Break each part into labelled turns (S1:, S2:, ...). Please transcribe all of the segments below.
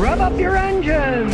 S1: Rev up your engines!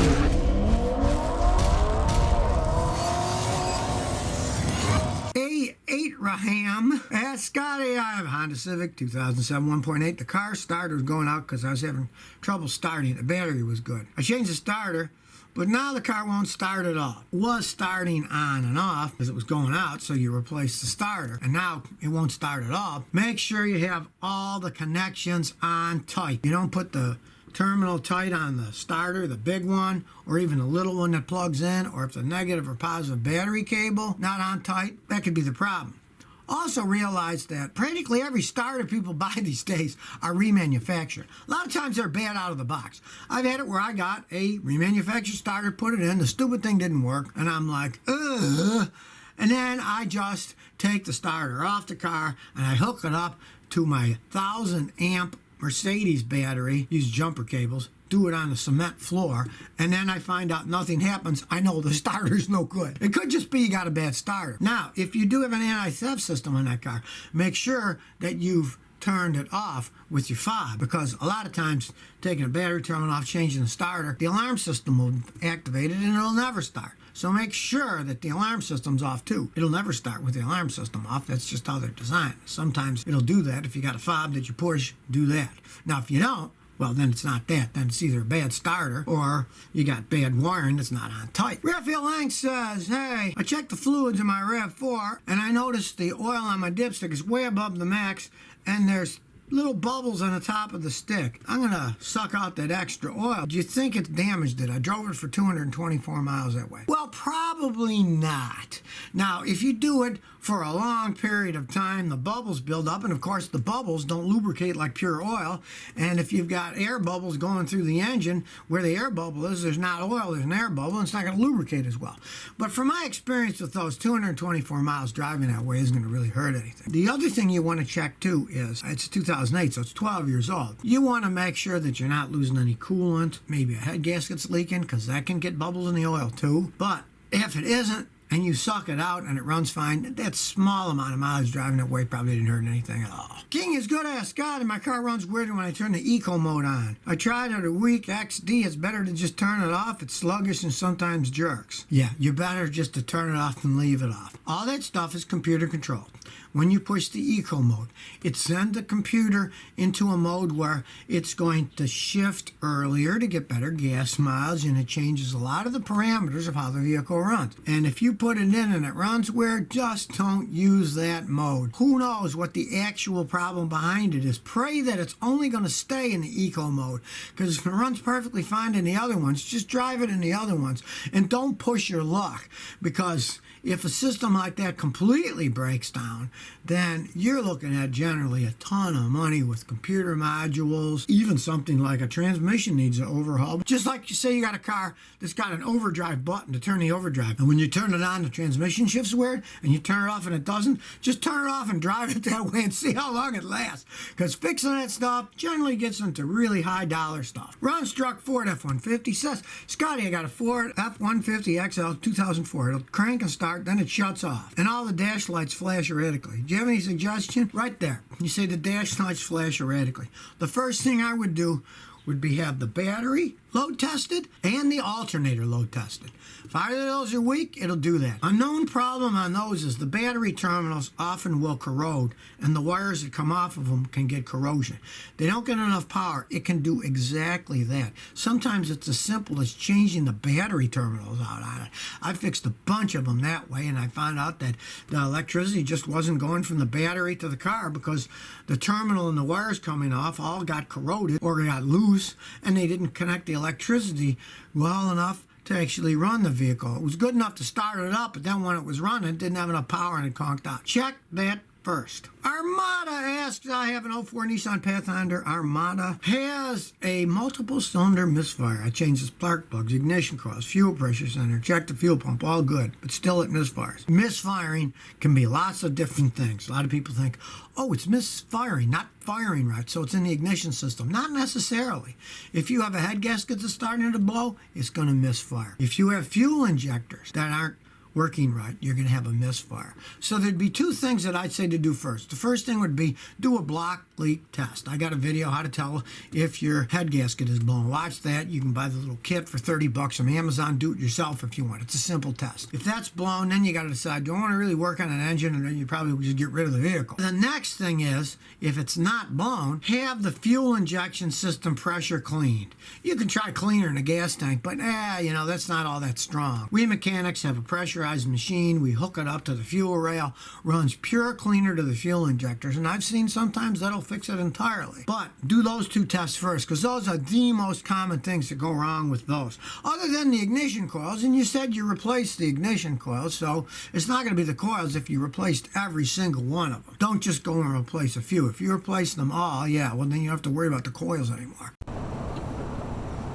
S2: Hey, Raham. Scotty, I have a Honda Civic 2007 1.8. The car starter was going out because I was having trouble starting. The battery was good. I changed the starter, but now the car won't start at all. It was starting on and off because it was going out, so you replace the starter, and now it won't start at all. Make sure you have all the connections on tight. You don't put the terminal tight on the starter, the big one, or even the little one that plugs in, or if the negative or positive battery cable not on tight, that could be the problem. Also realize that practically every starter people buy these days are remanufactured. A lot of times they're bad out of the box. I've had it where I got a remanufactured starter, put it in, the stupid thing didn't work, and I'm like, ugh. And then I just take the starter off the car and I hook it up to my 1,000 amp Mercedes battery, use jumper cables, do it on the cement floor, and then I find out nothing happens. I know the starter's no good. It could just be you got a bad starter. Now, if you do have an anti-theft system on that car, make sure that you've turned it off with your fob, because a lot of times taking a battery terminal off, changing the starter, the alarm system will activate it and it'll never start. So make sure that the alarm system's off too. It'll never start with the alarm system off. That's just how they're designed. Sometimes it'll do that. If you got a fob that you push, do that. Now if you don't, well, then it's not that. Then it's either a bad starter or you got bad wiring that's not on tight. Raphael Lang says, hey, I checked the fluids in my RAV4 and I noticed the oil on my dipstick is way above the max and there's little bubbles on the top of the stick. I'm going to suck out that extra oil. Do you think it's damaged it? I drove it for 224 miles that way. Well, probably not. Now, if you do it for a long period of time, the bubbles build up, and of course the bubbles don't lubricate like pure oil, and if you've got air bubbles going through the engine, where the air bubble is, there's not oil, there's an air bubble, and it's not going to lubricate as well. But from my experience with those 224 miles driving that way isn't going to really hurt anything. The other thing you want to check too is, it's 2008, so it's 12 years old. You want to make sure that you're not losing any coolant, maybe a head gasket's leaking, because that can get bubbles in the oil too. But if it isn't, and you suck it out and it runs fine, that small amount of mileage driving that way probably didn't hurt anything at all. King is good as Scott, and my car runs weird when I turn the eco mode on. I tried it a week, XD, it's better to just turn it off. It's sluggish and sometimes jerks. Yeah, you're better just to turn it off than leave it off. All that stuff is computer controlled. When you push the eco mode, it sends the computer into a mode where it's going to shift earlier to get better gas mileage, and it changes a lot of the parameters of how the vehicle runs. And if you put it in and it runs weird, just don't use that mode. Who knows what the actual problem behind it is. Pray that it's only going to stay in the eco mode, because if it runs perfectly fine in the other ones, just drive it in the other ones and don't push your luck, because if a system like that completely breaks down, then you're looking at generally a ton of money with computer modules. Even something like a transmission needs an overhaul. Just like you say you got a car that's got an overdrive button to turn the overdrive, and when you turn it on, the transmission shifts weird, and you turn it off and it doesn't, just turn it off and drive it that way and see how long it lasts. Because fixing that stuff generally gets into really high dollar stuff. Ron Struck Ford F-150 says, Scotty, I got a Ford F-150 XL 2004. It'll crank and start, then it shuts off, and all the dash lights flash erratically. Do you have any suggestion? Right there. You say the dash lights flash erratically. The first thing I would do would be have the battery load tested and the alternator load tested. If either of those are weak, it'll do that. A known problem on those is the battery terminals often will corrode, and the wires that come off of them can get corrosion. They don't get enough power. It can do exactly that. Sometimes it's as simple as changing the battery terminals out on it. I fixed a bunch of them that way, and I found out that the electricity just wasn't going from the battery to the car because the terminal and the wires coming off all got corroded or got loose, and they didn't connect the electricity well enough to actually run the vehicle. It was good enough to start it up, but then when it was running, it didn't have enough power and it conked out. Check that first. Armada asks, I have an 04 Nissan Pathfinder. Armada has a multiple cylinder misfire. I changed the spark plugs, ignition coils, fuel pressure center, checked the fuel pump, all good, but still it misfires. Misfiring can be lots of different things. A lot of people think, oh, it's misfiring, not firing right, so it's in the ignition system. Not necessarily. If you have a head gasket that's starting to blow, it's going to misfire. If you have fuel injectors that aren't working right, you're going to have a misfire. So there'd be two things that I'd say to do first. The first thing would be do a block leak test. I got a video how to tell if your head gasket is blown. Watch that. You can buy the little kit for $30 from Amazon. Do it yourself if you want. It's a simple test. If that's blown, then you got to decide, do I want to really work on an engine, and then you probably just get rid of the vehicle. The next thing is, if it's not blown, have the fuel injection system pressure cleaned. You can try cleaner in a gas tank, but that's not all that strong. We mechanics have a pressurized machine. We hook it up to the fuel rail, runs pure cleaner to the fuel injectors, and I've seen sometimes that'll fix it entirely. But do those two tests first, because those are the most common things that go wrong with those. Other than the ignition coils, and you said you replaced the ignition coils, so it's not going to be the coils if you replaced every single one of them. Don't just go and replace a few. If you replace them all, then you don't have to worry about the coils anymore.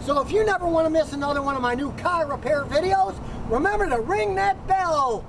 S2: So if you never want to miss another one of my new car repair videos, remember to ring that bell.